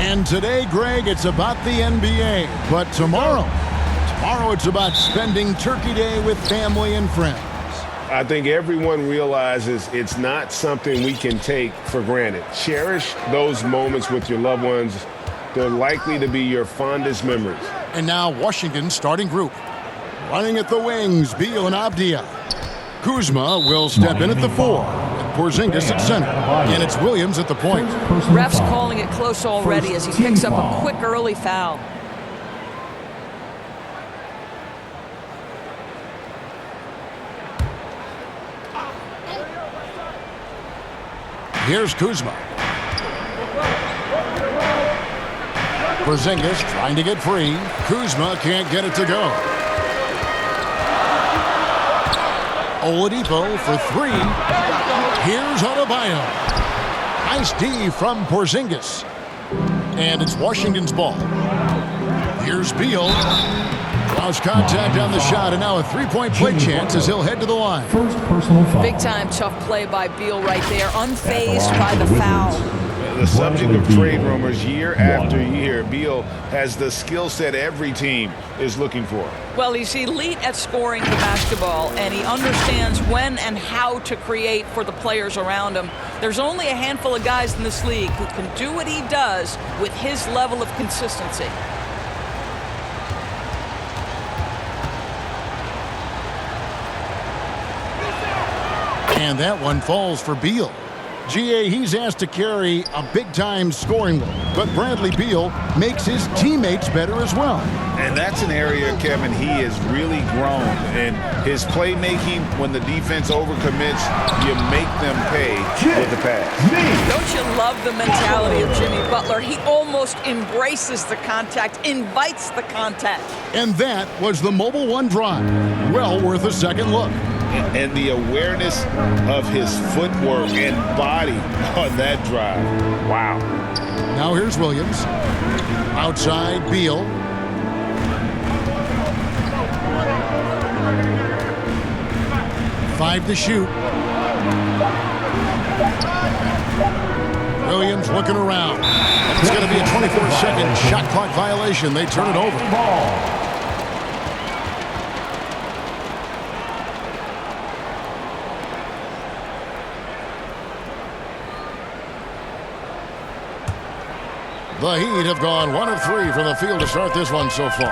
And today, Greg, it's about the NBA. But tomorrow it's about spending Turkey Day with family and friends. I think everyone realizes it's not something we can take for granted. Cherish those moments with your loved ones. They're likely to be your fondest memories. And now Washington's starting group. Running at the wings, Beal and Abdia. Kuzma will step in at the 4. And Porzingis at center. And it's Williams at the point. Ref's calling it close already as he picks up a quick early foul. Here's Kuzma. Porzingis trying to get free. Kuzma can't get it to go. Oladipo for 3. Here's Adebayo. Nice D from Porzingis. And it's Washington's ball. Here's Beal. Lost contact on the shot, and now a three-point play chance as he'll head to the line. First personal foul. Big-time tough play by Beal right there, unfazed by the foul. The subject of trade rumors year after year, Beal has the skill set every team is looking for. Well, he's elite at scoring the basketball, and he understands when and how to create for the players around him. There's only a handful of guys in this league who can do what he does with his level of consistency. And that one falls for Beal. GA, he's asked to carry a big-time scoring load, but Bradley Beal makes his teammates better as well. And that's an area, Kevin, he has really grown. And his playmaking, when the defense overcommits, you make them pay with the pass. Don't you love the mentality of Jimmy Butler? He almost embraces the contact, invites the contact. And that was the Mobile One drive. Well worth a second look. And the awareness of his footwork and body on that drive. Wow. Now here's Williams. Outside, Beal. Five to shoot. Williams looking around. And it's going to be a 24-second shot clock violation. They turn it over. The Heat have gone 1 of 3 from the field to start this one so far.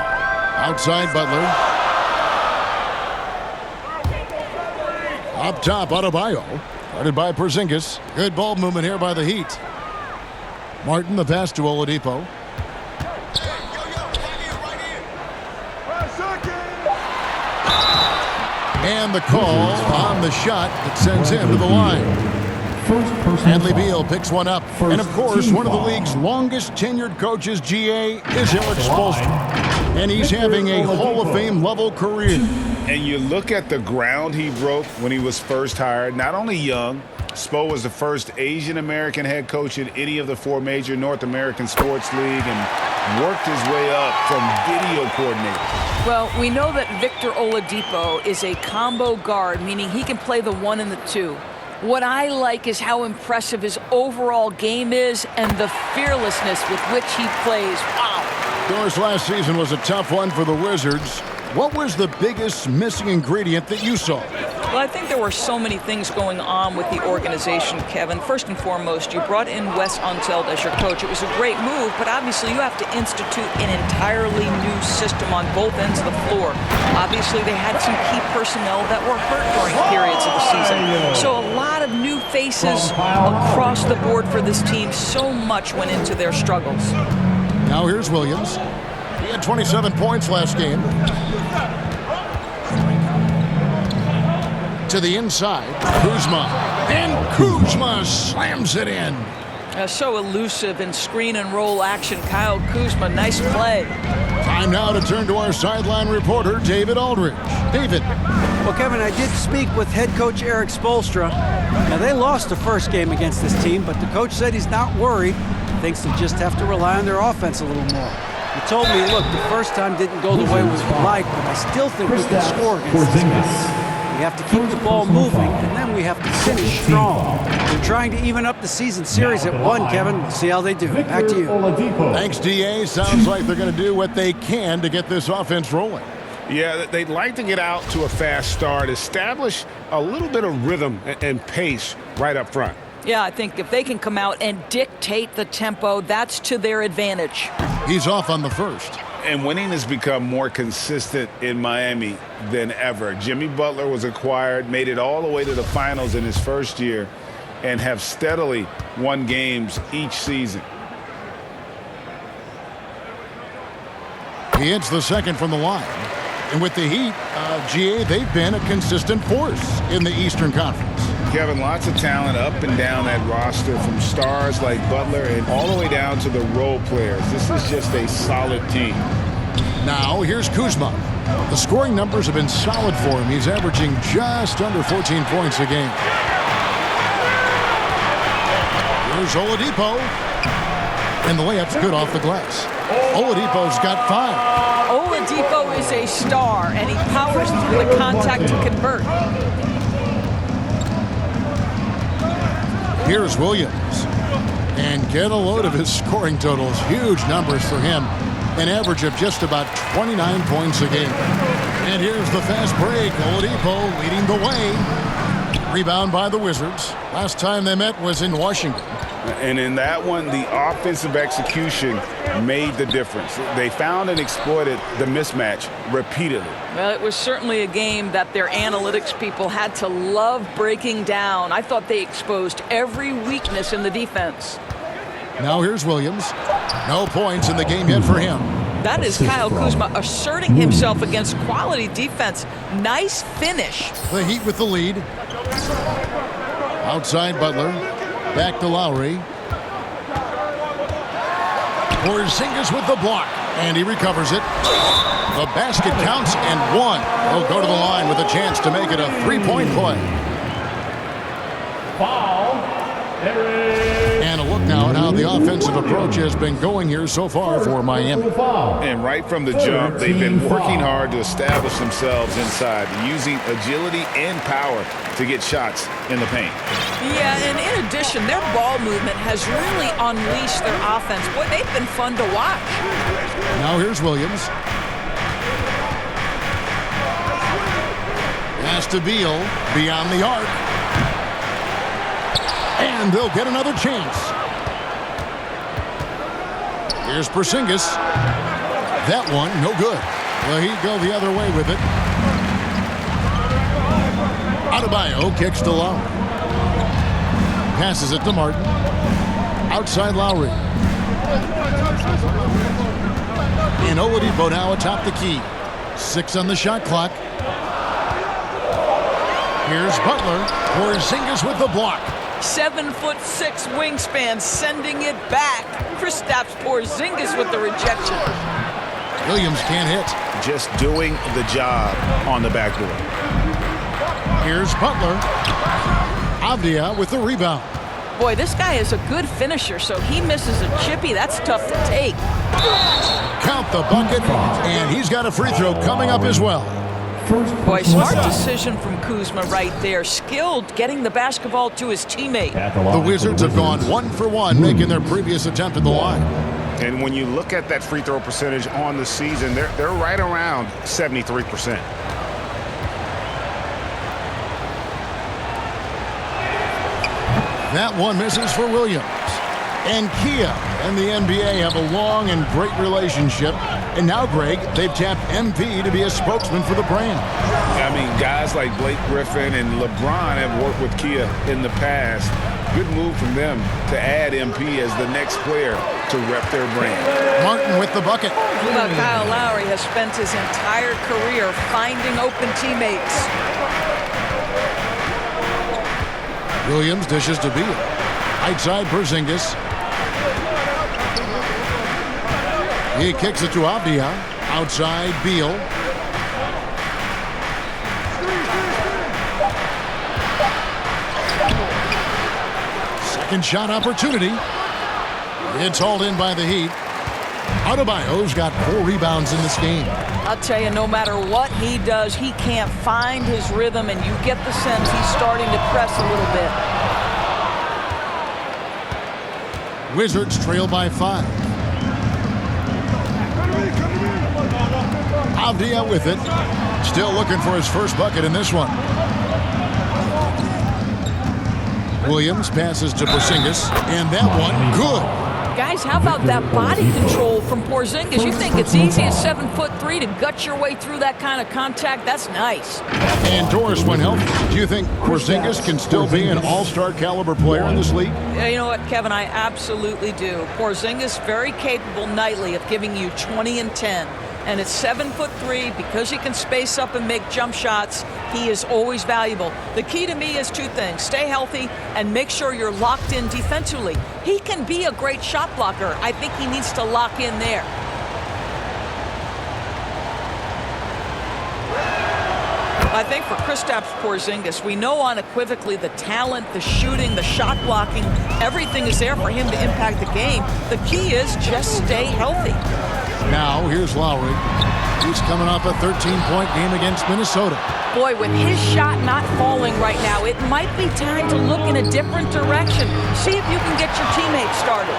Outside, Butler. Up top, Adebayo. Guarded by Porzingis. Good ball movement here by the Heat. Martin, the pass to Oladipo. And the call on the shot that sends him to the line. Bradley Beal picks one up. And, of course, one of the league's longest tenured coaches, GA, is Eric Spoelstra. And he's having a Hall of Fame level career. And you look at the ground he broke when he was first hired. Not only young, Spo was the first Asian-American head coach in any of the 4 major North American sports league and worked his way up from video coordinator. Well, we know that Victor Oladipo is a combo guard, meaning he can play the 1 and the 2. What I like is how impressive his overall game is and the fearlessness with which he plays. Wow. Of course, last season was a tough one for the Wizards. What was the biggest missing ingredient that you saw? Well, I think there were so many things going on with the organization, Kevin. First and foremost, you brought in Wes Unseld as your coach. It was a great move, but obviously you have to institute an entirely new system on both ends of the floor. Obviously, they had some key personnel that were hurt during periods of the season. So a lot of new faces across the board for this team. So much went into their struggles. Now here's Williams. He had 27 points last game. To the inside, Kuzma. And Kuzma slams it in. So elusive in screen and roll action. Kyle Kuzma, nice play. Time now to turn to our sideline reporter, David Aldridge. David. Well, Kevin, I did speak with head coach Eric Spoelstra. Now, they lost the first game against this team, but the coach said he's not worried. Thinks they just have to rely on their offense a little more. He told me, look, the first time didn't go the way we would like, but I still think we can score against this guy. We have to keep the ball moving, and then we have to finish strong. They're trying to even up the season series at 1, Kevin. We'll see how they do. Back to you. Thanks, DA. Sounds like they're going to do what they can to get this offense rolling. Yeah, they'd like to get out to a fast start, establish a little bit of rhythm and pace right up front. Yeah, I think if they can come out and dictate the tempo, that's to their advantage. He's off on the first. And winning has become more consistent in Miami than ever. Jimmy Butler was acquired, made it all the way to the finals in his first year, and have steadily won games each season. He hits the second from the line. And with the Heat, GA, they've been a consistent force in the Eastern Conference. Kevin, lots of talent up and down that roster, from stars like Butler and all the way down to the role players. This is just a solid team. Now, here's Kuzma. The scoring numbers have been solid for him. He's averaging just under 14 points a game. Here's Oladipo. And the layup's good off the glass. Oladipo's got 5. Oladipo is a star, and he powers through the contact to convert. Here's Williams. And get a load of his scoring totals. Huge numbers for him. An average of just about 29 points a game. And here's the fast break. Oladipo leading the way. Rebound by the Wizards. Last time they met was in Washington. And in that one, the offensive execution made the difference. They found and exploited the mismatch repeatedly. Well, it was certainly a game that their analytics people had to love breaking down. I thought they exposed every weakness in the defense. Now here's Williams. No points in the game yet for him. That is Kyle Kuzma asserting himself against quality defense. Nice finish. The Heat with the lead. Outside Butler. Back to Lowry. Porzingis with the block. And he recovers it. The basket counts and 1. He'll go to the line with a chance to make it a 3-point play. Foul. And a look now at how the offensive approach has been going here so far for Miami. And right from the jump, they've been working hard to establish themselves inside, using agility and power to get shots in the paint. Yeah, and in addition, their ball movement has really unleashed their offense. Boy, they've been fun to watch. Now here's Williams. Pass to Beal, beyond the arc. And they'll get another chance. Here's Porzingis. That one, no good. Well, he'd go the other way with it. Adebayo kicks to Lowry. Passes it to Martin. Outside Lowry. And Oladipo now atop the key. 6 on the shot clock. Here's Butler. Porzingis with the block. 7'6" wingspan, sending it back. Kristaps Porzingis with the rejection. Williams can't hit. Just doing the job on the backboard. Here's Butler. Avdia with the rebound. Boy, this guy is a good finisher, so he misses a chippy. That's tough to take. Count the bucket, and he's got a free throw coming up as well. Boy, smart decision from Kuzma right there. Skilled getting the basketball to his teammate. The Wizards have gone 1 for 1, making their previous attempt at the line. And when you look at that free throw percentage on the season, they're right around 73%. That one misses for Williams. And Kia and the NBA have a long and great relationship. And now, Greg, they've tapped MP to be a spokesman for the brand. I mean, guys like Blake Griffin and LeBron have worked with Kia in the past. Good move from them to add MP as the next player to rep their brand. Martin with the bucket. Well, Kyle Lowry has spent his entire career finding open teammates. Williams dishes to Beal. Outside Porzingis. He kicks it to Avdia. Outside Beal. Second shot opportunity. It's hauled in by the Heat. Adebayo's got 4 rebounds in this game. I'll tell you, no matter what he does, he can't find his rhythm, and you get the sense he's starting to press a little bit. Wizards trail by 5. Avdia with it. Still looking for his first bucket in this one. Williams passes to Porzingis, and that one good. Guys, how about that body control from Porzingis? You think it's easy at 7'3" to gut your way through that kind of contact? That's nice. And Doris, when healthy, do you think Porzingis can still be an all-star caliber player in this league? Yeah, you know what, Kevin? I absolutely do. Porzingis very capable nightly of giving you 20 and 10. And at 7'3", because he can space up and make jump shots, he is always valuable. The key to me is 2 things. Stay healthy and make sure you're locked in defensively. He can be a great shot blocker. I think he needs to lock in there. I think for Kristaps Porzingis, we know unequivocally the talent, the shooting, the shot blocking, everything is there for him to impact the game. The key is just stay healthy. Now, here's Lowry. He's coming off a 13-point game against Minnesota. Boy, with his shot not falling right now, it might be time to look in a different direction. See if you can get your teammates started.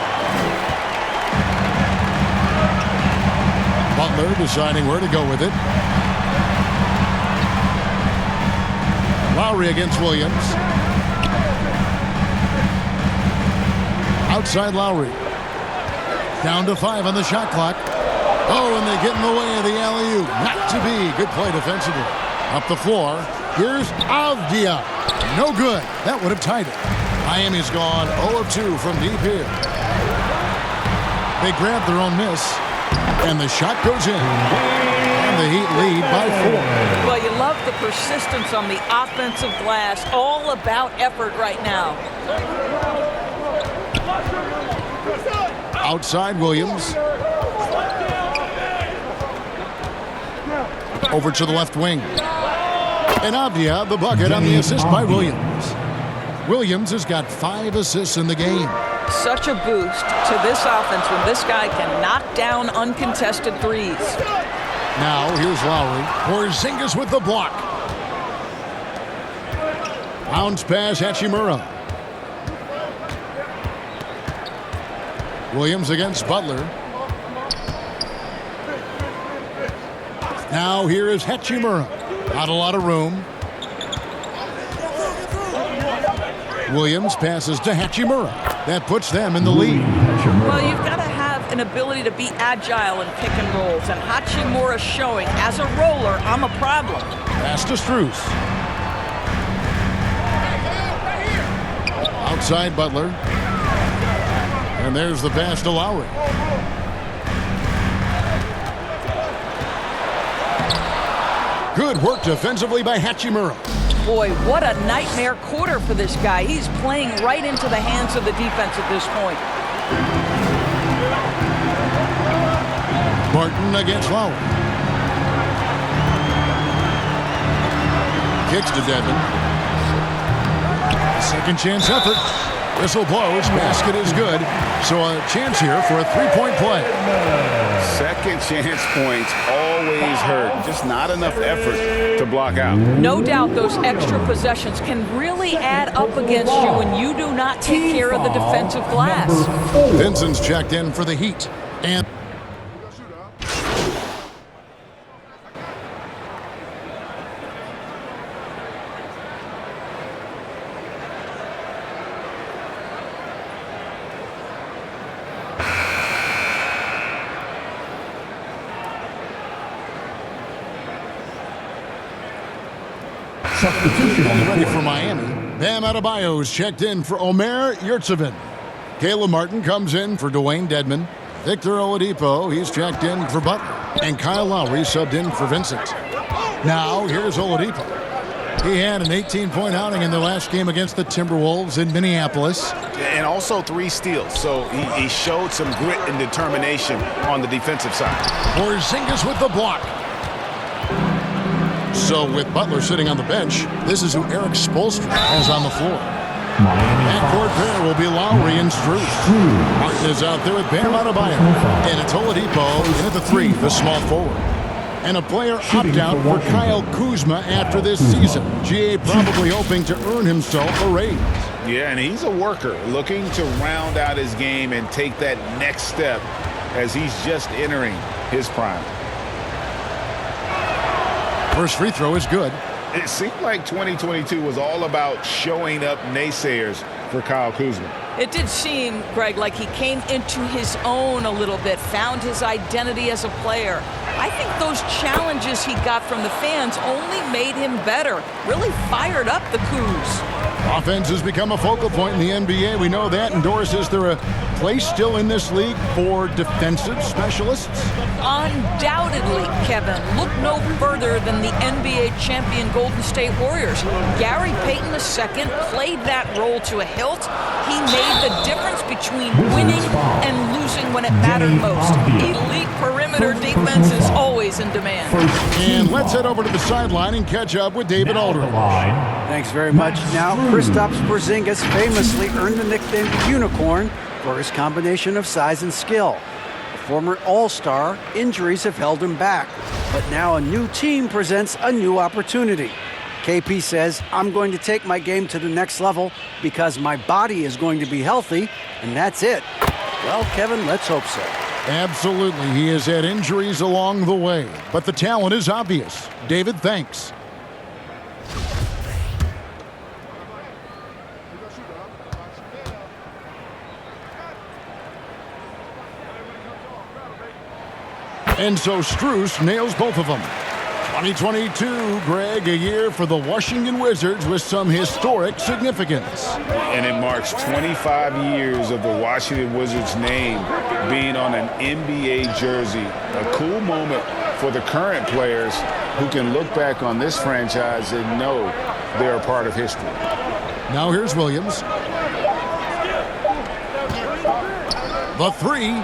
Butler deciding where to go with it. Lowry against Williams. Outside Lowry. Down to 5 on the shot clock. Oh, and they get in the way of the alley-oop. Not to be. Good play defensively. Up the floor. Here's Avdia. No good. That would have tied it. Miami's gone 0 of 2 from deep here. They grab their own miss, and the shot goes in. And the Heat lead by 4. Well, you love the persistence on the offensive glass. All about effort right now. Outside Williams. Over to the left wing. And Avdia, the bucket on the assist by Williams. Williams has got 5 assists in the game. Such a boost to this offense when this guy can knock down uncontested threes. Now, here's Lowry. Porzingis with the block. Bounce pass, Hachimura. Williams against Butler. Now here is Hachimura. Not a lot of room. Williams passes to Hachimura. That puts them in the lead. Well, you've got to have an ability to be agile in pick and rolls, and Hachimura showing as a roller, I'm a problem. Pass to Strus. Outside Butler. And there's the pass to Lowry. Good work defensively by Hachimura. Boy, what a nightmare quarter for this guy. He's playing right into the hands of the defense at this point. Martin against Lowry. Kicks to Devin. Second chance effort. Whistle blows. Basket is good. So a chance here for a 3-point play. Second chance points always hurt. Just not enough effort to block out. No doubt those extra possessions can really add up against you when you do not take care of the defensive glass. Vincent's checked in for the Heat. And substitution on the ready court. for Miami. Bam Adebayo's checked in for Omer Yurtseven. Caleb Martin comes in for Dwayne Dedmon. Victor Oladipo, he's checked in for Butler. And Kyle Lowry subbed in for Vincent. Now, here's Oladipo. He had an 18-point outing in the last game against the Timberwolves in Minneapolis. And also 3 steals. So he showed some grit and determination on the defensive side. Porzingis with the block. So with Butler sitting on the bench, this is who Eric Spoelstra has on the floor. Backcourt pair will be Lowry and Strus. Martin is out there with Bam Adebayo. And it's Oladipo in at the 3, the small forward. And a player opt-out for Kyle Kuzma after this season. GA probably hoping to earn himself a raise. Yeah, and he's a worker looking to round out his game and take that next step as he's just entering his prime. First free throw is good. It seemed like 2022 was all about showing up naysayers for Kyle Kuzma. It did seem, Greg, like he came into his own a little bit, found his identity as a player. I think those challenges he got from the fans only made him better, really fired up the Kuz. Offense has become a focal point in the NBA. We know that. And Doris, is there a place still in this league for defensive specialists? Undoubtedly, Kevin. Look no further than the NBA champion Golden State Warriors. Gary Payton II played that role to a hilt. He made the difference between winning and losing when it mattered most. Elite perimeter defense is always in demand. And let's head over to the sideline and catch up with David Aldridge. Thanks very much. Now, Kristaps Porzingis famously earned the nickname Unicorn for his combination of size and skill. A former All-Star, injuries have held him back. But now a new team presents a new opportunity. KP says, I'm going to take my game to the next level because my body is going to be healthy, and that's it. Well, Kevin, let's hope so. Absolutely. He has had injuries along the way, but the talent is obvious. David, thanks. And so Strus nails both of them. 2022, Greg, a year for the Washington Wizards with some historic significance. And it marks 25 years of the Washington Wizards name being on an NBA jersey. A cool moment for the current players who can look back on this franchise and know they're a part of history. Now here's Williams. The 3.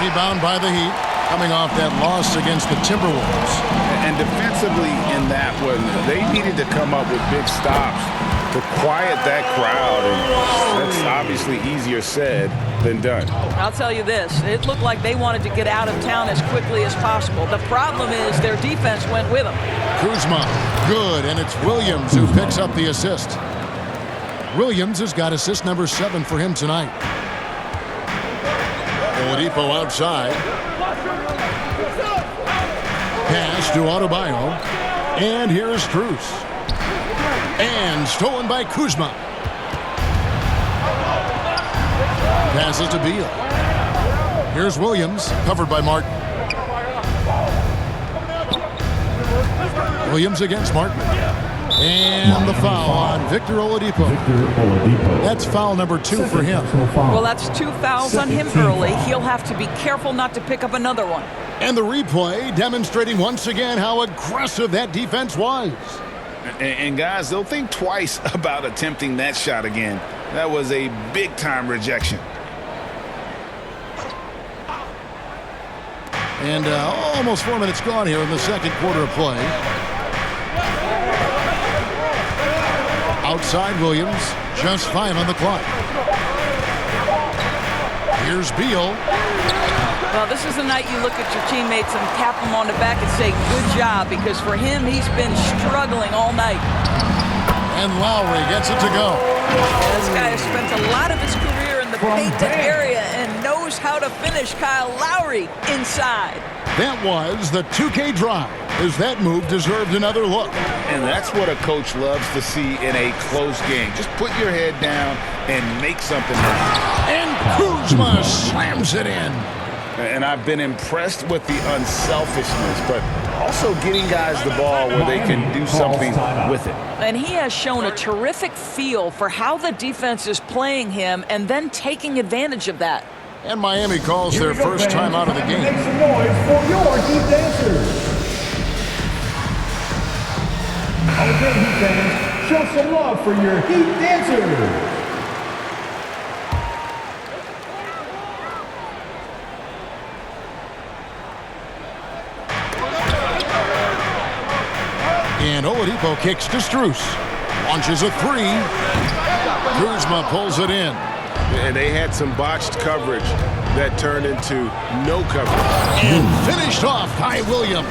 Rebound by the Heat, coming off that loss against the Timberwolves. And defensively in that one, they needed to come up with big stops to quiet that crowd, and that's obviously easier said than done. I'll tell you this, it looked like they wanted to get out of town as quickly as possible. The problem is their defense went with them. Kuzma, good, and it's Williams who picks up the assist. Williams has got assist number 7 for him tonight. Oladipo outside. Pass to Adebayo. And here's Strus. And stolen by Kuzma. Passes to Beal. Here's Williams, covered by Martin. Williams against Martin. And the foul on Victor Oladipo. That's foul number 2 for him. Well, that's 2 fouls on him early. He'll have to be careful not to pick up another one. And the replay demonstrating once again how aggressive that defense was. And guys, they'll think twice about attempting that shot again. That was a big-time rejection. And almost 4 minutes gone here in the second quarter of play. Outside Williams, just 5 on the clock. Here's Beal. Well, this is the night you look at your teammates and tap them on the back and say, good job, because for him, he's been struggling all night. And Lowry gets it to go. This guy has spent a lot of his career in the painted area and knows how to finish. Kyle Lowry inside. That was the 2K drive, as that move deserved another look. And that's what a coach loves to see in a close game. Just put your head down and make something happen. And Kuzma slams it in. And I've been impressed with the unselfishness, but also getting guys the ball where they can do something with it. And he has shown a terrific feel for how the defense is playing him and then taking advantage of that. And Miami calls their first time out of the game. Make some noise for your Heat dancers. Okay, Heat fans, show some love for your Heat dancers. And Oladipo kicks to Strus. Launches a three. Kuzma pulls it in. And they had some botched coverage that turned into no coverage. And finished off by Williams.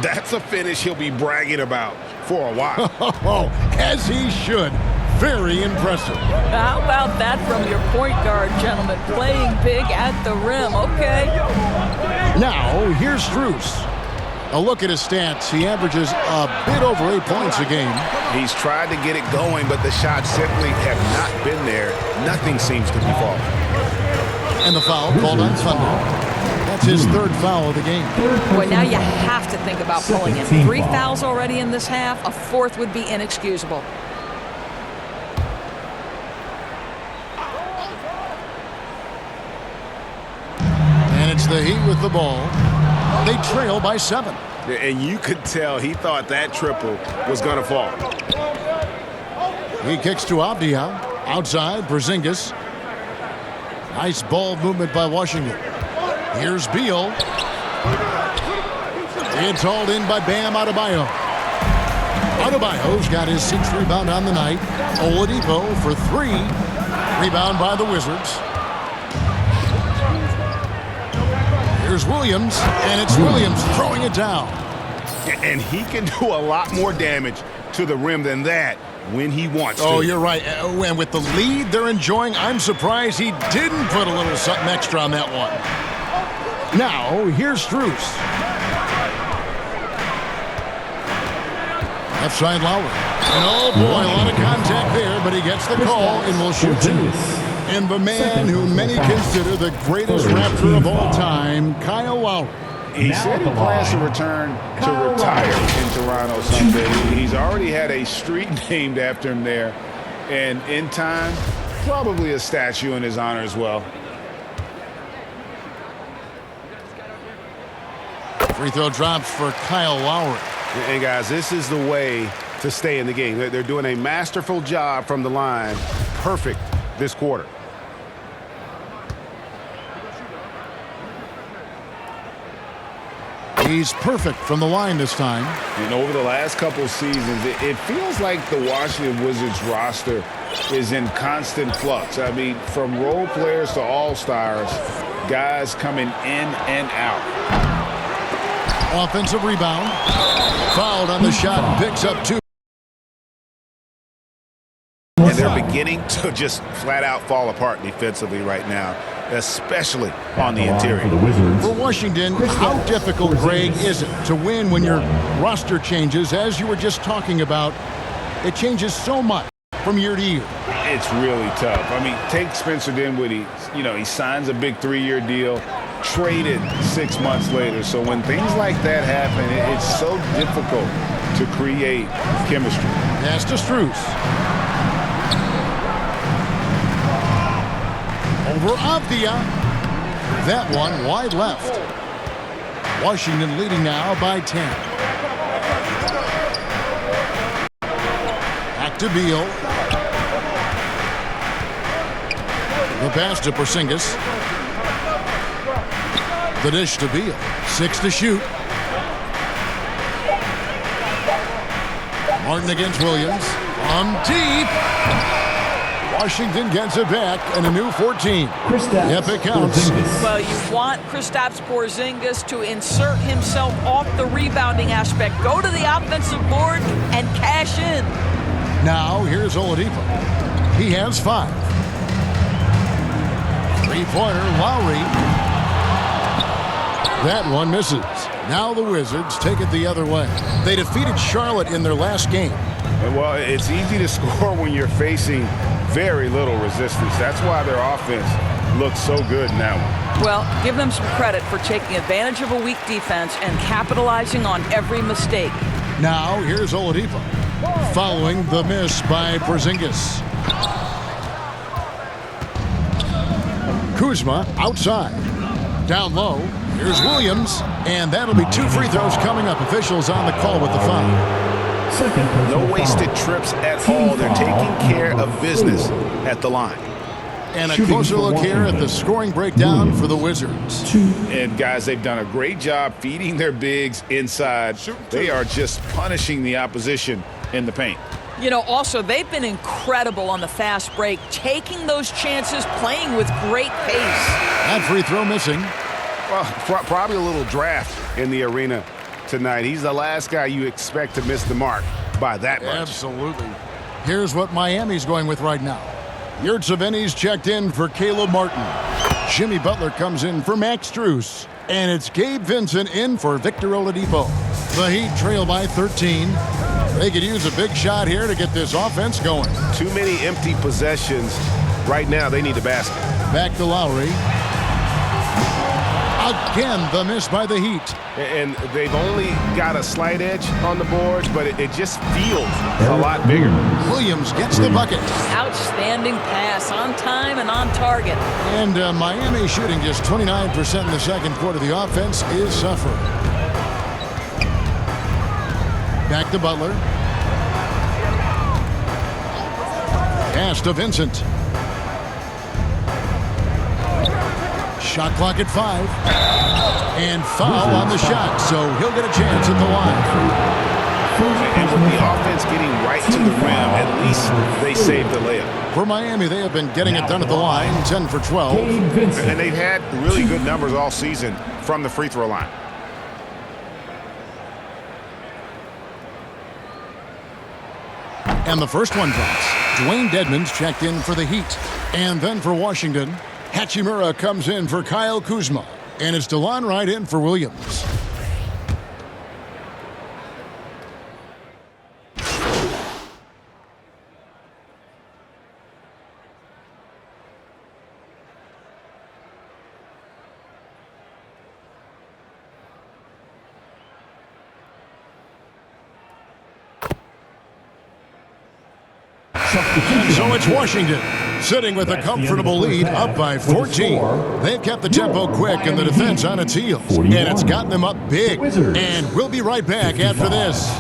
That's a finish he'll be bragging about for a while. As he should. Very impressive. How about that from your point guard, gentlemen? Playing big at the rim. Okay. Now, here's Strus. A look at his stats. He averages a bit over 8 points a game. He's tried to get it going, but the shots simply have not been there. Nothing seems to be falling. And the foul called on Thunder. That's his third foul of the game. Boy, now you have to think about pulling in. 3 fouls already in this half. A fourth would be inexcusable. And it's the Heat with the ball. They trail by 7. And you could tell he thought that triple was going to fall. He kicks to Avdia. Outside, Porzingis. Nice ball movement by Washington. Here's Beal. It's hauled in by Bam Adebayo. Adebayo's got his 6th rebound on the night. Oladipo for 3. Rebound by the Wizards. Here's Williams, and it's Williams throwing it down. And he can do a lot more damage to the rim than that when he wants to. Oh, you're right. And with the lead they're enjoying, I'm surprised he didn't put a little something extra on that one. Now, here's Strus. Left side Lowry. And oh boy, a lot of contact there, but he gets the call and will shoot 2. And the man who many consider the greatest Raptor of all time, Kyle Lowry. He said he plans to return to retire in Toronto someday. He's already had a street named after him there. And in time, probably a statue in his honor as well. Free throw drops for Kyle Lowry. And guys, this is the way to stay in the game. They're doing a masterful job from the line. Perfect this quarter. He's perfect from the line this time. And over the last couple seasons, it feels like the Washington Wizards roster is in constant flux. I mean, from role players to all-stars, guys coming in and out. Offensive rebound. Fouled on the shot. Picks up 2. And they're beginning to just flat-out fall apart defensively right now, especially on the interior. For Washington, how difficult, Greg, is it to win when your roster changes? As you were just talking about, it changes so much from year to year. It's really tough. I mean, take Spencer Dinwiddie. He signs a big 3-year deal, traded 6 months later. So when things like that happen, it's so difficult to create chemistry. Pass to Strus. Over Avdia. That one wide left. Washington leading now by 10. Back to Beal. The pass to Porzingis. The dish to Beal. 6 to shoot. Martin against Williams. From deep. Washington gets it back and a new 14. Yep, it counts. Well, you want Kristaps Porzingis to insert himself off the rebounding aspect. Go to the offensive board and cash in. Now, here's Oladipo. He has 5. 3-pointer, Lowry. That one misses. Now the Wizards take it the other way. They defeated Charlotte in their last game. Well, it's easy to score when you're facing very little resistance. That's why their offense looks so good in that one. Well, give them some credit for taking advantage of a weak defense and capitalizing on every mistake. Now, here's Oladipo. Following the miss by Porzingis. Kuzma outside. Down low. Here's Williams. And that'll be 2 free throws coming up. Officials on the call with the foul. No wasted trips at all. They're taking care of business at the line. And a closer look here at the scoring breakdown for the Wizards. And guys, they've done a great job feeding their bigs inside. They are just punishing the opposition in the paint. You know, also, they've been incredible on the fast break, taking those chances, playing with great pace. That free throw missing. Well, probably a little draft in the arena tonight. He's the last guy you expect to miss the mark by that much. Absolutely. Here's what Miami's going with right now. Yurtseven's checked in for Caleb Martin. Jimmy Butler comes in for Max Strus. And it's Gabe Vincent in for Victor Oladipo. The Heat trail by 13. They could use a big shot here to get this offense going. Too many empty possessions. Right now, they need a basket. Back to Lowry. Again, the miss by the Heat. And they've only got a slight edge on the boards, but it just feels a lot bigger. Williams gets the bucket. Outstanding pass, on time and on target. And Miami shooting just 29% in the second quarter. The offense is suffering. Back to Butler. Pass to Vincent. Shot clock at 5. And foul on the shot, so he'll get a chance at the line. And with the offense getting right to the rim, at least they saved the layup. For Miami, they have been getting it done at the line, 10 for 12. And they've had really good numbers all season from the free throw line. And the first one drops. Dwayne Dedmon's checked in for the Heat. And then for Washington, Hachimura comes in for Kyle Kuzma. And it's DeLon Wright in for Williams. So it's Washington, sitting with a comfortable lead, up by 14. They've kept the tempo quick and the defense on its heels, and it's gotten them up big. And we'll be right back after this.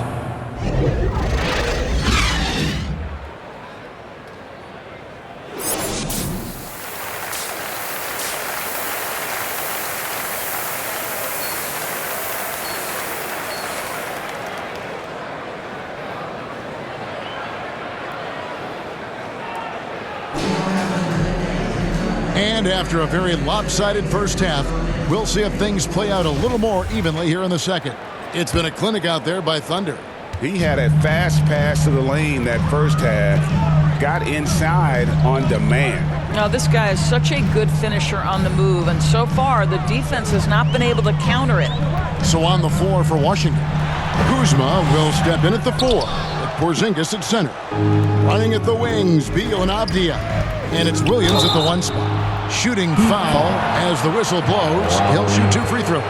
And after a very lopsided first half, we'll see if things play out a little more evenly here in the second. It's been a clinic out there by Thunder. He had a fast pass to the lane that first half, got inside on demand. Now, this guy is such a good finisher on the move, and so far the defense has not been able to counter it. So on the floor for Washington, Kuzma will step in at the 4, with Porzingis at center. Running at the wings, Beal and Avdia. And it's Williams at the 1 spot. Shooting foul as the whistle blows. He'll shoot 2 free throws.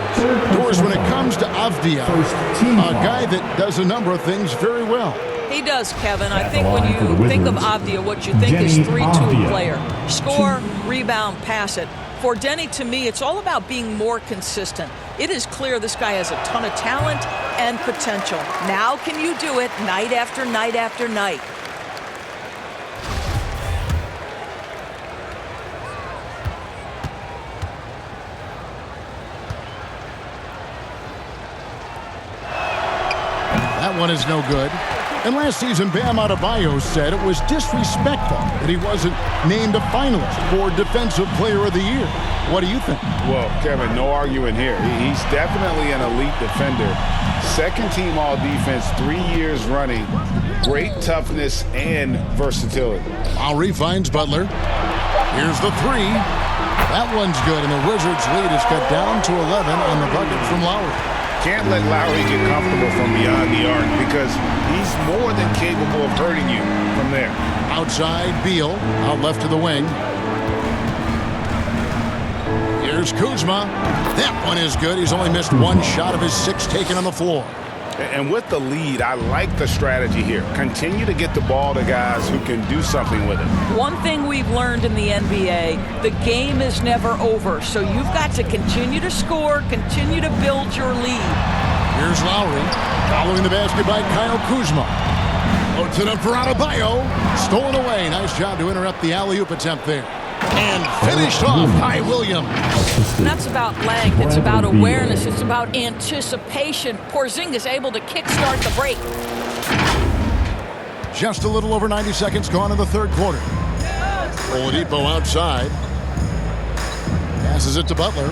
Doors, when it comes to Avdia, a guy that does a number of things very well. He does, Kevin. I think when you think of Avdia, what you think is 3-2 player. Score, rebound, pass it. For Denny, to me, it's all about being more consistent. It is clear this guy has a ton of talent and potential. Now can you do it night after night after night? That one is no good. And last season, Bam Adebayo said it was disrespectful that he wasn't named a finalist for Defensive Player of the Year. What do you think? Well, Kevin, no arguing here. He's definitely an elite defender. Second team all-defense, 3 years running. Great toughness and versatility. Lowry finds Butler. Here's the 3. That one's good, and the Wizards' lead is cut down to 11 on the bucket from Lowry. Can't let Lowry get comfortable from beyond the arc because he's more than capable of hurting you from there. Outside, Beal, out left to the wing. Here's Kuzma. That one is good. He's only missed 1 shot of his 6 taken on the floor. And with the lead, I like the strategy here. Continue to get the ball to guys who can do something with it. One thing we've learned in the NBA, the game is never over. So you've got to continue to score, continue to build your lead. Here's Lowry, following the basket by Kyle Kuzma. Loads it up for Adebayo. Stolen away. Nice job to interrupt the alley-oop attempt there. And finished off by Williams. And that's about length. It's about awareness. It's about anticipation. Porzingis able to kickstart the break. Just a little over 90 seconds gone in the third quarter. Oladipo outside. Passes it to Butler.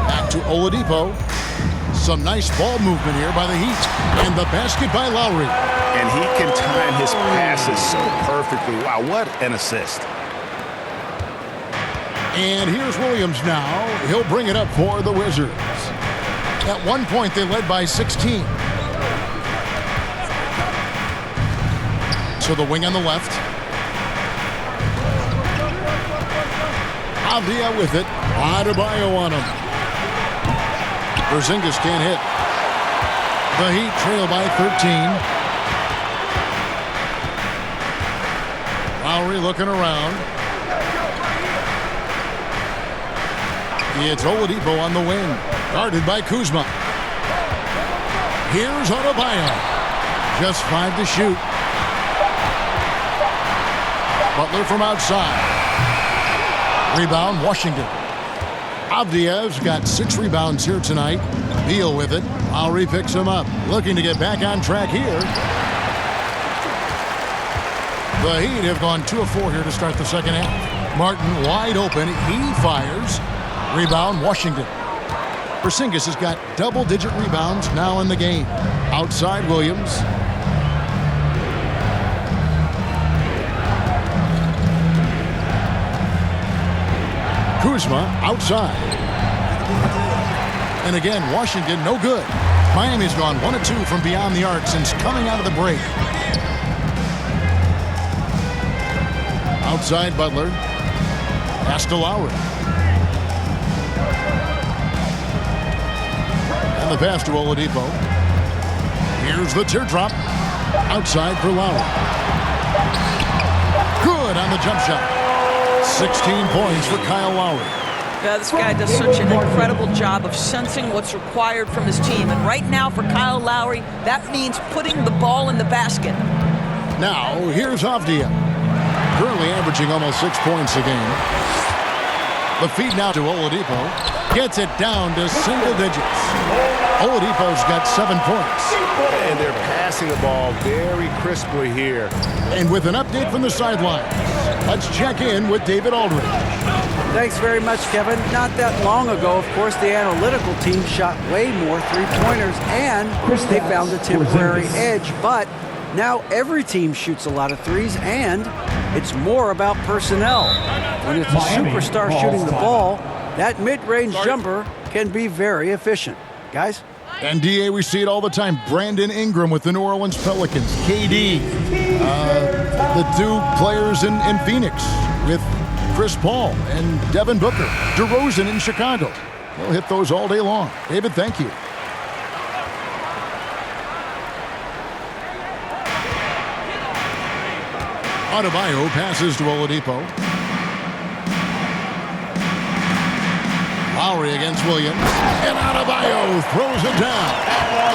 Back to Oladipo. Some nice ball movement here by the Heat. And the basket by Lowry. And he can time his passes so perfectly. Wow, what an assist. And here's Williams now. He'll bring it up for the Wizards. At one point, they led by 16. So the wing on the left. Avdia with it. Adebayo on him. Porzingis can't hit. The Heat trail by 13. Lowry looking around. It's Oladipo on the wing. Guarded by Kuzma. Here's Adebayo. Just 5 to shoot. Butler from outside. Rebound, Washington. Avdia's got 6 rebounds here tonight. Beal with it. Lowry picks him up. Looking to get back on track here. The Heat have gone 2 of 4 here to start the second half. Martin wide open. He fires. Rebound, Washington. Porzingis has got double-digit rebounds now in the game. Outside, Williams. Kuzma outside. And again, Washington no good. Miami's gone 1 of 2 from beyond the arc since coming out of the break. Outside, Butler. Pass to Lowry. And the pass to Oladipo. Here's the teardrop. Outside for Lowry. Good on the jump shot. 16 points for Kyle Lowry. Yeah, this guy does such an incredible job of sensing what's required from his team. And right now for Kyle Lowry, that means putting the ball in the basket. Now, here's Avdia. Currently averaging almost 6 points a game. The feed now to Oladipo. Gets it down to single digits. Oladipo's got 7 points. And they're passing the ball very crisply here. And with an update from the sideline, let's check in with David Aldridge. Thanks very much, Kevin. Not that long ago, of course, the analytical team shot way more three-pointers, and they found a temporary edge. But now every team shoots a lot of threes, and it's more about personnel. When it's a superstar shooting the ball, that mid-range jumper can be very efficient. Guys? And DA, we see it all the time. Brandon Ingram with the New Orleans Pelicans. KD, the 2 players in Phoenix with Chris Paul and Devin Booker. DeRozan in Chicago. They'll hit those all day long. David, thank you. Adebayo passes to Oladipo. Lowry against Williams. And Adebayo throws it down.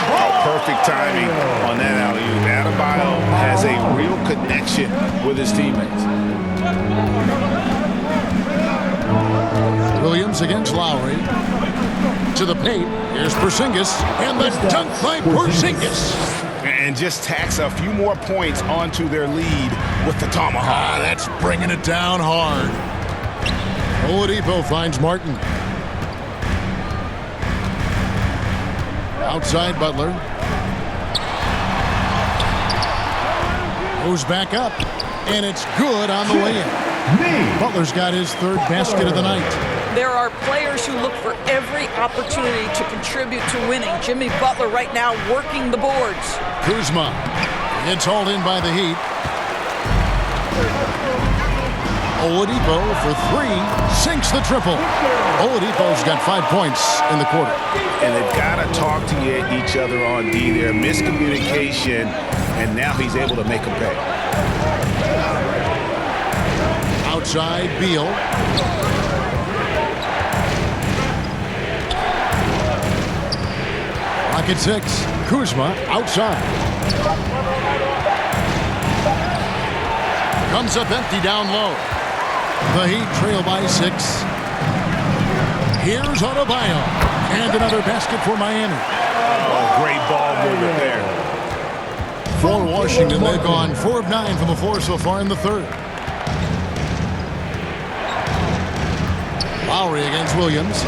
Oh, perfect timing on that alley-oop. Adebayo has a real connection with his teammates. Williams against Lowry. To the paint. Here's Porzingis. And the dunk by Porzingis. And just tacks a few more points onto their lead with the tomahawk. That's bringing it down hard. Oladipo finds Martin. Outside Butler. Goes back up. And it's good on the way-in. Butler's got his 3rd basket of the night. There are players who look for every opportunity to contribute to winning. Jimmy Butler right now working the boards. Kuzma. It's hauled in by the Heat. Oladipo for 3. Sinks the triple. Oladipo's got 5 points in the quarter. And they've got to talk to each other on D there. Miscommunication, and now he's able to make a pay. Outside, Beal. Rocket 6. Kuzma outside. Comes up empty down low. The Heat trail by 6. Here's Adebayo. And another basket for Miami. Oh, great ball movement there. For Washington, they've gone 4 of 9 from the floor so far in the third. Lowry against Williams.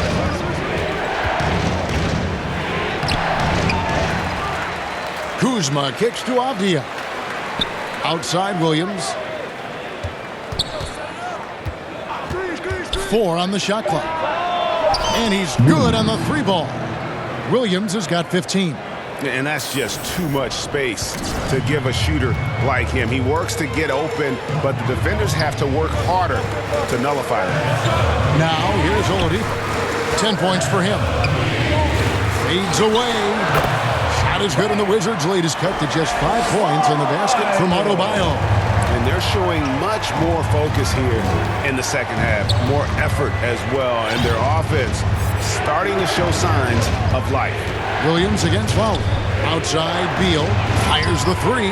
Kuzma kicks to Avdia. Outside Williams. 4 on the shot clock. And he's good on the 3 ball. Williams has got 15. And that's just too much space to give a shooter like him. He works to get open, but the defenders have to work harder to nullify that. Now here's Oladipo. 10 points for him. Fades away. Shot is good, and the Wizards' lead is cut to just 5 points on the basket from Adebayo. And they're showing much more focus here in the second half. More effort as well, and their offense starting to show signs of life. Williams against Lowry. Outside, Beal fires the 3.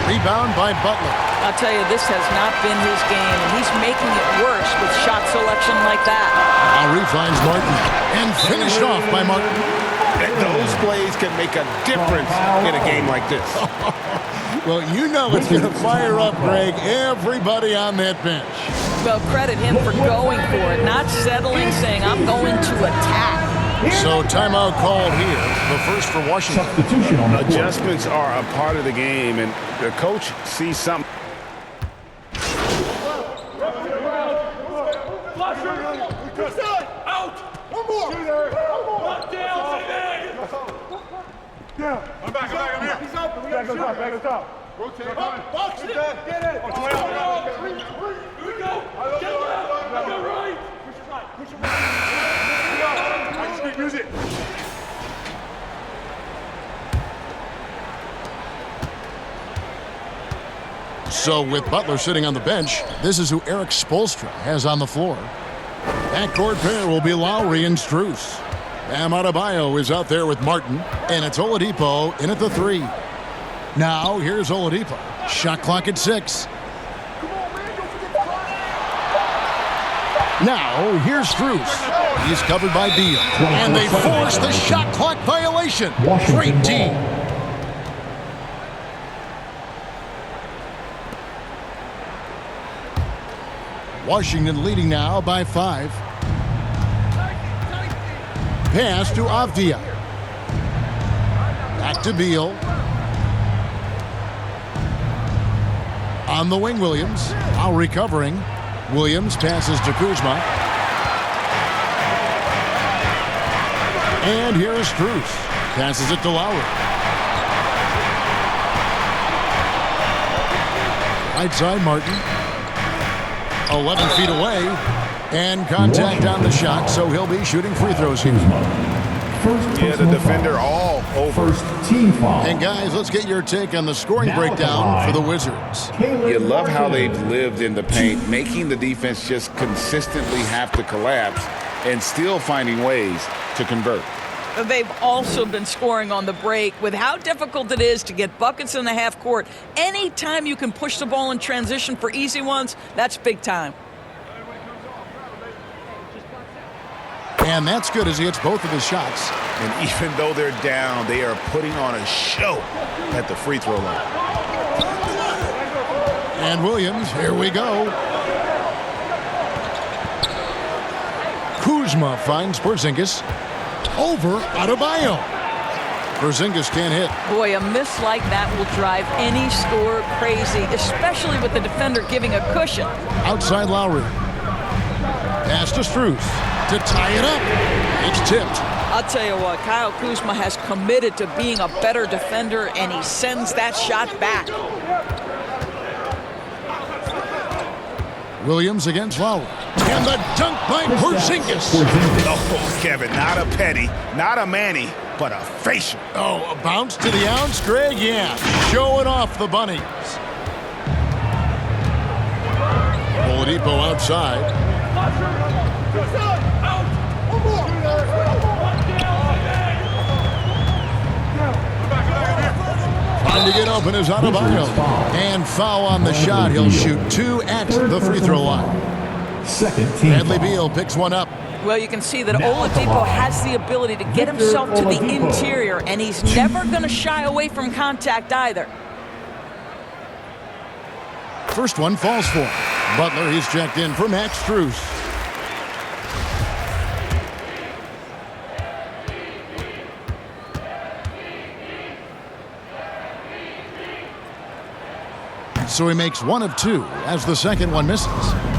Rebound by Butler. I'll tell you, this has not been his game, and he's making it worse with shot selection like that. Lowry finds Martin, and finished off by Martin. And those plays can make a difference in a game like this. Well, you know it's going to fire up, Greg, everybody on that bench. Well, credit him for going for it, not settling, saying, I'm going to attack. So timeout called here, the first for Washington. Substitution on the court. Adjustments are a part of the game, and the coach sees something. Out! One more! One down, down! I'm back, I'm here. He's open, we got to shoot. Back on top. Rotate. Box it! Get it! Here we go! Get left! Go right! Push it right, push it right. Nice street, use it. So with Butler sitting on the bench, this is who Eric Spoelstra has on the floor. Backcourt pair will be Lowry and Strus. Bam Adebayo is out there with Martin, and it's Oladipo in at the 3. Now here's Oladipo. Shot clock at 6. Now here's Strus. He's covered by Beal, and they force the shot clock violation. Great team. Washington leading now by 5. Pass to Avdia. Back to Beal. On the wing, Williams. Now recovering. Williams passes to Kuzma. And here is Strus. Passes it to Lowry. Right side, Martin. 11 feet away, and contact on the shot, so he'll be shooting free throws here. Yeah, the defender all over. First team foul. And guys, let's get your take on the scoring breakdown for the Wizards. You love how they've lived in the paint, making the defense just consistently have to collapse and still finding ways to convert. They've also been scoring on the break with how difficult it is to get buckets in the half court. Anytime you can push the ball in transition for easy ones, that's big time. And that's good as he hits both of his shots. And even though they're down, they are putting on a show at the free throw line. And Williams, here we go. Kuzma finds Porzingis. Over Adebayo. Porzingis can't hit. Boy, a miss like that will drive any scorer crazy, especially with the defender giving a cushion. Outside Lowry. Pass to Strus to tie it up. It's tipped. I'll tell you what, Kyle Kuzma has committed to being a better defender, and he sends that shot back. Williams against Lowry. And the dunk by Porzingis. Oh, Kevin, not a petty, not a Manny, but a facial. Oh, a bounce to the ounce, Greg? Yeah, showing off the bunnies. Oladipo outside. Trying to get open is Adebayo. And foul on the shot. He'll shoot 2 at the free throw line. Second team Bradley foul. Beal picks one up. Well, you can see that Oladipo has the ability to get himself to the interior, and he's never going to shy away from contact either. first one falls for him. Butler, he's checked in for Max Strus. So he makes one of two as the second one misses.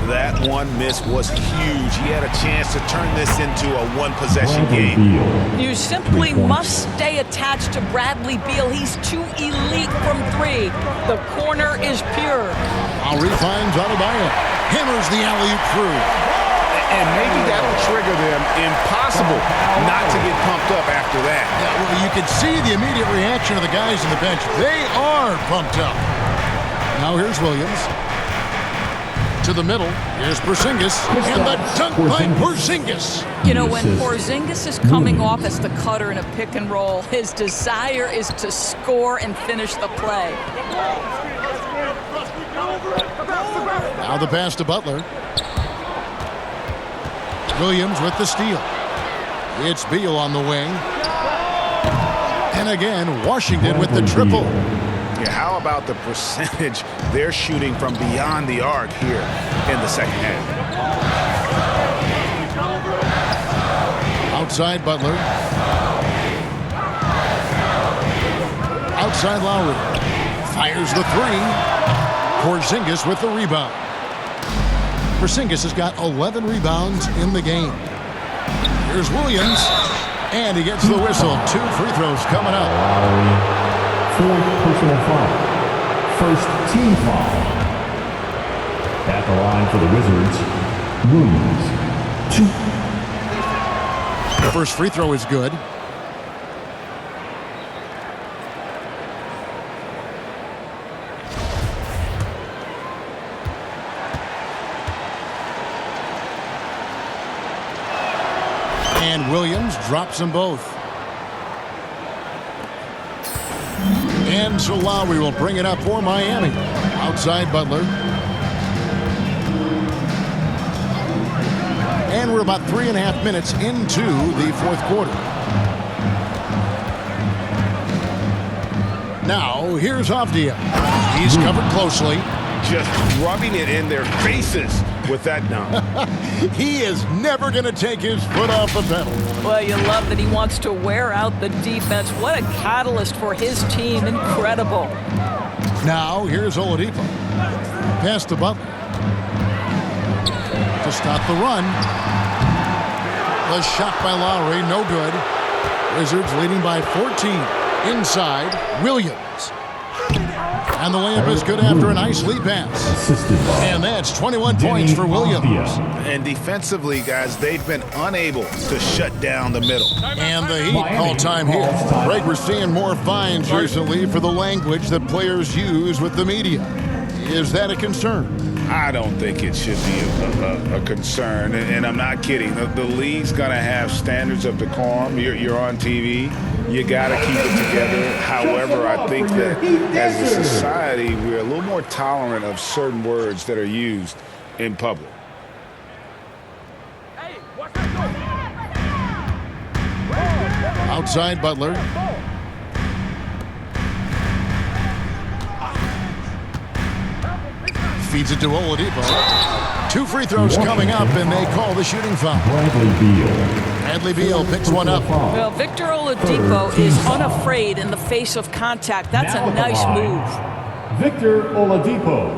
That one miss was huge. He had a chance to turn this into a one-possession game. You simply must stay attached to Bradley Beal. He's too elite from three. The corner is pure. Lowry finds Adebayo. Hammers the alley-oop through. And maybe that'll trigger them. Impossible not to get pumped up after that. Yeah, well, you can see the immediate reaction of the guys on the bench. They are pumped up. Now here's Williams. To the middle. Here's Porzingis. And the dunk by Porzingis. You know, when Porzingis is coming off as the cutter in a pick and roll, his desire is to score and finish the play. Now the pass to Butler. Williams with the steal. It's Beal on the wing. And again, Washington with the triple. Yeah, how about the percentage they're shooting from beyond the arc here in the second half? Outside Butler. Outside Lowry. Fires the three. Porzingis with the rebound. Porzingis has got 11 rebounds in the game. Here's Williams. And he gets the whistle. 2 free throws coming up. Fourth personal foul. First team foul. At the line for the Wizards, Williams. 2. The first free throw is good. And Williams drops them both. And so Lowry will bring it up for Miami. Outside Butler. And we're about 3.5 minutes into the fourth quarter. Now, here's Avdia. He's covered closely. Just rubbing it in their faces with that dunk. He is never going to take his foot off the pedal. Well, you love that he wants to wear out the defense. What a catalyst for his team. Incredible. Now, here's Oladipo. Pass to Butler. To stop the run. The shot by Lowry, no good. Wizards leading by 14. Inside, Williams. And the layup is good after a nice lead pass. And that's 21 points for Williams. And defensively, guys, they've been unable to shut down the middle. And the Heat call time here. Right, we're seeing more fines recently for the language that players use with the media. Is that a concern? I don't think it should be a concern, and I'm not kidding. The league's going to have standards of decorum. You're on TV. You got to keep it together. However, I think that as a society, we're a little more tolerant of certain words that are used in public. Outside Butler. Feeds it to Oladipo. 2 free throws coming up, and they call the shooting foul. Bradley Beal picks one up. Well, Victor Oladipo is unafraid in the face of contact. That's a nice move. Victor Oladipo.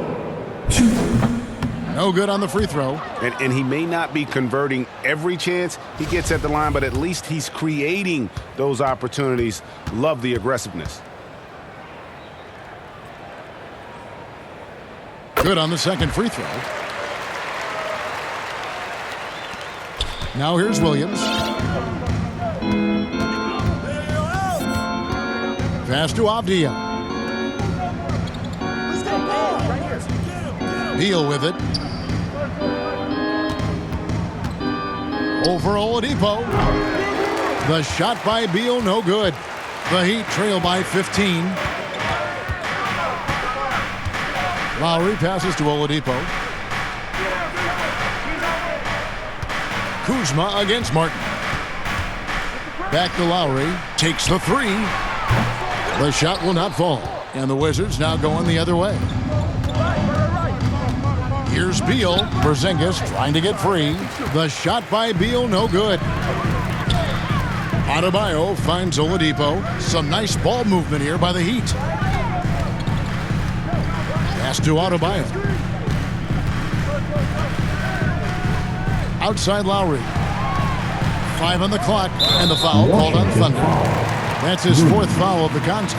2. No good on the free throw. And he may not be converting every chance he gets at the line, but at least he's creating those opportunities. Love the aggressiveness. Good on the second free throw. Now here's Williams. Pass to Avdia. Beal with it. Over Oladipo. The shot by Beal, no good. The Heat trail by 15. Lowry passes to Oladipo. Kuzma against Martin. Back to Lowry. Takes the 3. The shot will not fall. And the Wizards now going the other way. Here's Beal. Porzingis trying to get free. The shot by Beal, no good. Adebayo finds Oladipo. Some nice ball movement here by the Heat. Pass to Adebayo. Outside Lowry. 5 on the clock, and the foul called on Thunder. That's his 4th foul of the contest.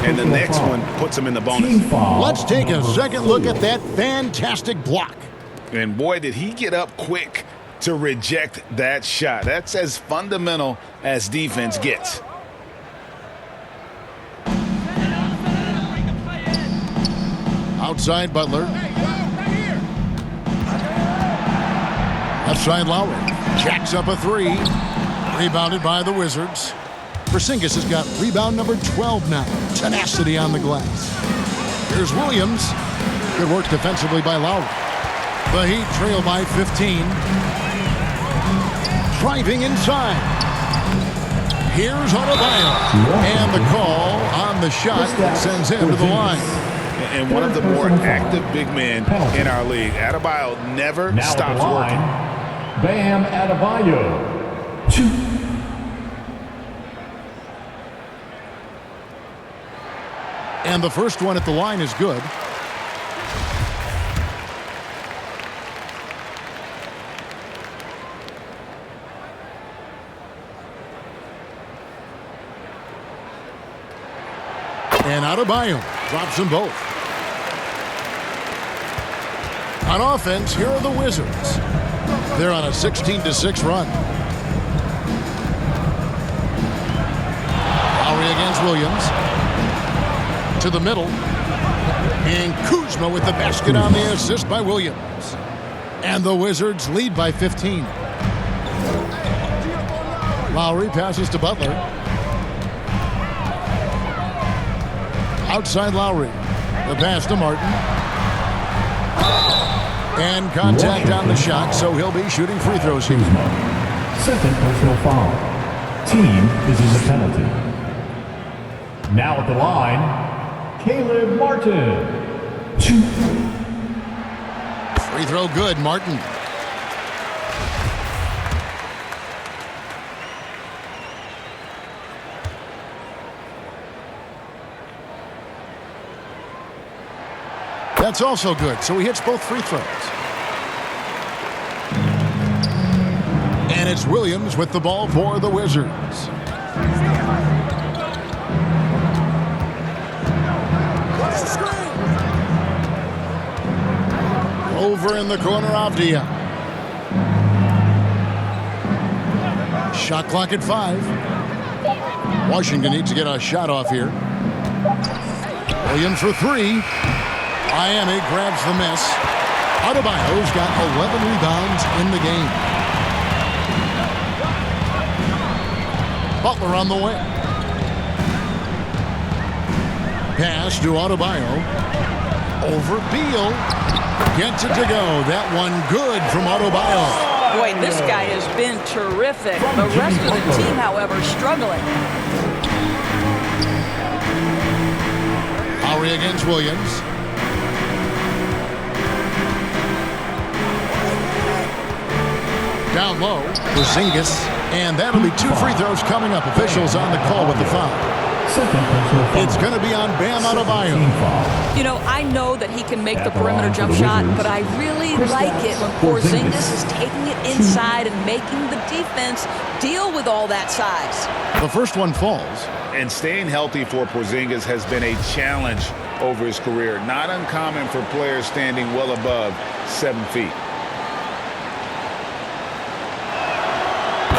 And the next one puts him in the bonus. Let's take a second look at that fantastic block. And boy, did he get up quick to reject that shot. That's as fundamental as defense gets. Outside Butler. Left side Lowry. Jacks up a 3. Rebounded by the Wizards. Porzingis has got rebound number 12 now. Tenacity on the glass. Here's Williams. Good work defensively by Lowry. The Heat trail by 15. Driving inside. Here's Adebayo. And the call on the shot that sends him to the line. And one of the more active big men in our league. Adebayo never stops working. Bam Adebayo. 2. And the first one at the line is good. And Adebayo drops them both. On offense, here are the Wizards. They're on a 16-6 run. Lowry against Williams. To the middle. And Kuzma with the basket on the assist by Williams. And the Wizards lead by 15. Lowry passes to Butler. Outside Lowry. The pass to Martin. And contact on the shot, so he'll be shooting free throws here. Second personal foul. Team is in the penalty. Now at the line, Caleb Martin. 2. Free throw good, Martin. That's also good, so he hits both free throws. And it's Williams with the ball for the Wizards. Over in the corner, Avdia. Shot clock at 5. Washington needs to get a shot off here. Williams for 3. Miami grabs the miss. Adebayo's got 11 rebounds in the game. Butler on the way. Pass to Adebayo. Over Beal. Gets it to go. That one good from Adebayo. Boy, this guy has been terrific. The rest of the team, however, struggling. Lowry against Williams. Down low, Porzingis, and that'll be 2 free throws coming up. Officials on the call with the foul. It's going to be on Bam Adebayo. You know, I know that he can make the perimeter jump shot, but I really like it when Porzingis is taking it inside and making the defense deal with all that size. The first one falls. And staying healthy for Porzingis has been a challenge over his career. Not uncommon for players standing well above 7 feet.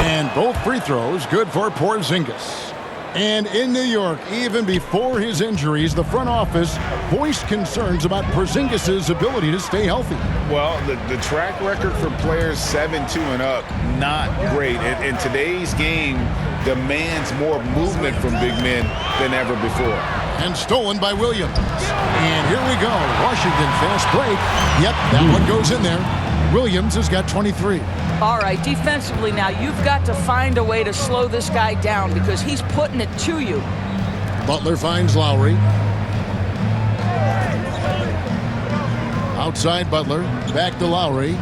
And both free throws good for Porzingis. And in New York, even before his injuries, the front office voiced concerns about Porzingis' ability to stay healthy. Well, the track record for players 7'2" and up, not great. And today's game demands more movement from big men than ever before. And stolen by Williams. And here we go. Washington fast break. Yep, that one goes in there. Williams has got 23. All right, defensively now, you've got to find a way to slow this guy down because he's putting it to you. Butler finds Lowry. Outside Butler. Back to Lowry.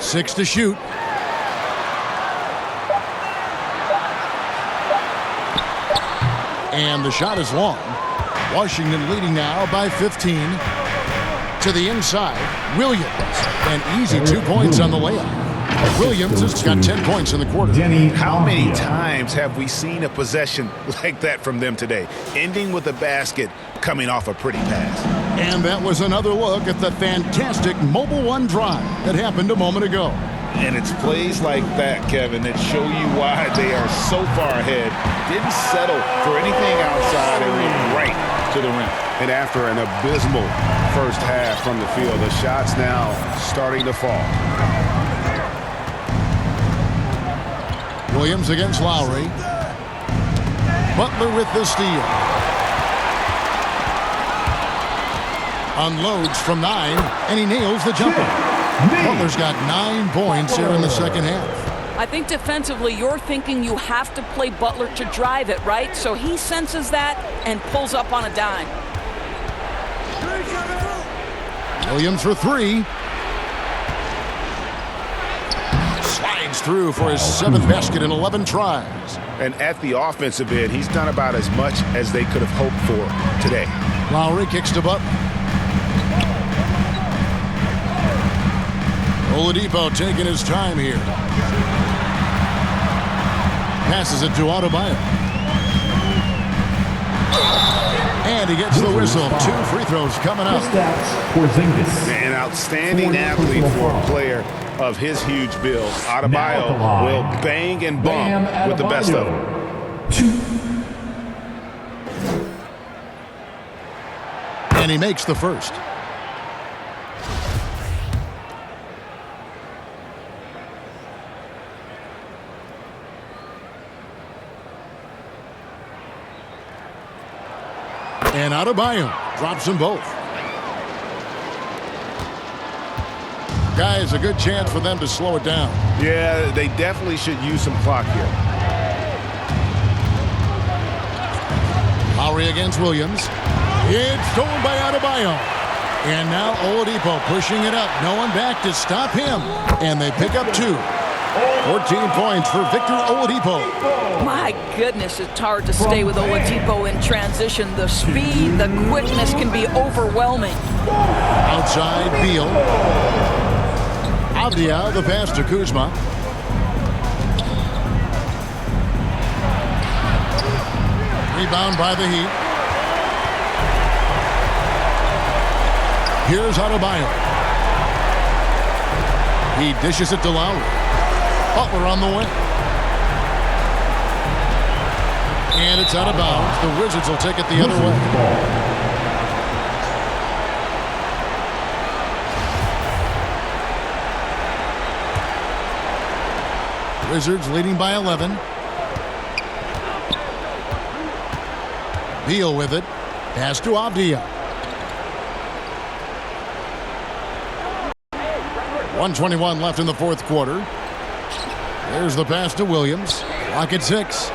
6 to shoot. And the shot is long. Washington leading now by 15. To the inside, Williams. An easy 2 points on the layup. Williams has got 10 points in the quarter. How many times have we seen a possession like that from them today, ending with a basket coming off a pretty pass? And that was another look at the fantastic Mobile One drive that happened a moment ago. And it's plays like that, Kevin, that show you why they are so far ahead. Didn't settle for anything outside and went right to the rim. And after an abysmal first half from the field, the shots now starting to fall. Williams against Lowry. Butler with the steal. Unloads from 9, and he nails the jumper. Butler's got 9 points here in the second half. I think defensively, you're thinking you have to play Butler to drive it, right? So he senses that and pulls up on a dime. Williams for 3. Slides through for his 7th basket in 11 tries. And at the offensive end, he's done about as much as they could have hoped for today. Lowry kicks to Butler. Oladipo taking his time here. Passes it to Adebayo. And he gets the whistle. 2 free throws coming up. An outstanding athlete for a player of his huge build. Adebayo will bang and bump with the best of them. And he makes the first. And Adebayo drops them both. Guys, a good chance for them to slow it down. Yeah, they definitely should use some clock here. Lowry against Williams. It's stolen by Adebayo. And now Oladipo pushing it up. No one back to stop him. And they pick up 2. 14 points for Victor Oladipo. My goodness, it's hard to stay with Oladipo in transition. The speed, the quickness can be overwhelming. Outside, Beal. Avdia, the pass to Kuzma. Rebound by the Heat. Here's Adebayo. He dishes it to Lowry. Butler on the wing. And it's out of bounds. The Wizards will take it the other way. Wizards leading by 11. Beal with it. Pass to Avdia. 1:21 left in the fourth quarter. There's the pass to Williams. Clock at 6.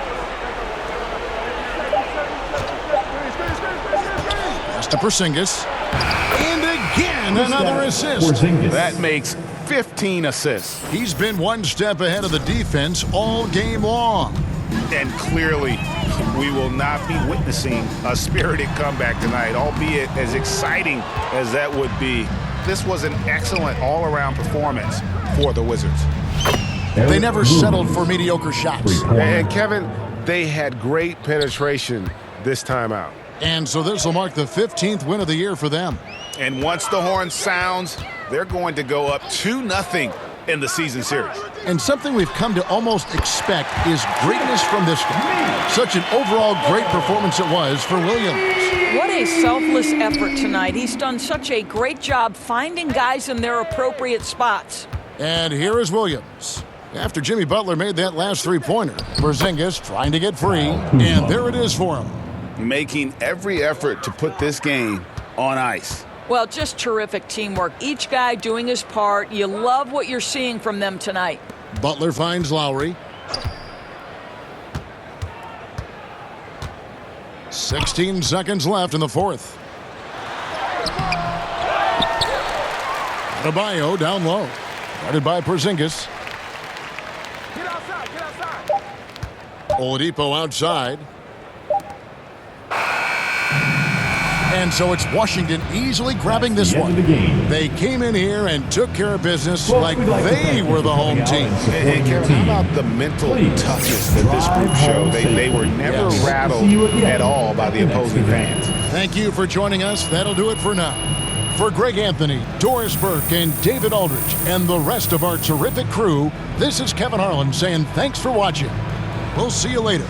Pass to Porzingis. And again, another assist. That makes 15 assists. He's been one step ahead of the defense all game long. And clearly, we will not be witnessing a spirited comeback tonight, albeit as exciting as that would be. This was an excellent all-around performance for the Wizards. They never settled for mediocre shots. And Kevin, they had great penetration this time out. And so this will mark the 15th win of the year for them. And once the horn sounds, they're going to go up 2-0 in the season series. And something we've come to almost expect is greatness from this guy. Such an overall great performance it was for Williams. What a selfless effort tonight. He's done such a great job finding guys in their appropriate spots. And here is Williams. After Jimmy Butler made that last three-pointer, Porzingis trying to get free, and there it is for him. Making every effort to put this game on ice. Well, just terrific teamwork. Each guy doing his part. You love what you're seeing from them tonight. Butler finds Lowry. 16 seconds left in the fourth. Adebayo down low. Guarded by Porzingis. Get outside, get outside. Oladipo outside. And so it's Washington easily grabbing this The end one. of the game. They came in here and took care of business Well, like we'd like to they thank were you the for home coming out team. and supporting And your Kevin, team. how about the mental Please toughness that this drive group showed? home They were safely. never Yes. rattled See you again at all by at the the next opposing event. fans. Thank you for joining us. That'll do it for now. For Greg Anthony, Doris Burke, and David Aldridge, and the rest of our terrific crew, this is Kevin Harlan saying thanks for watching. We'll see you later.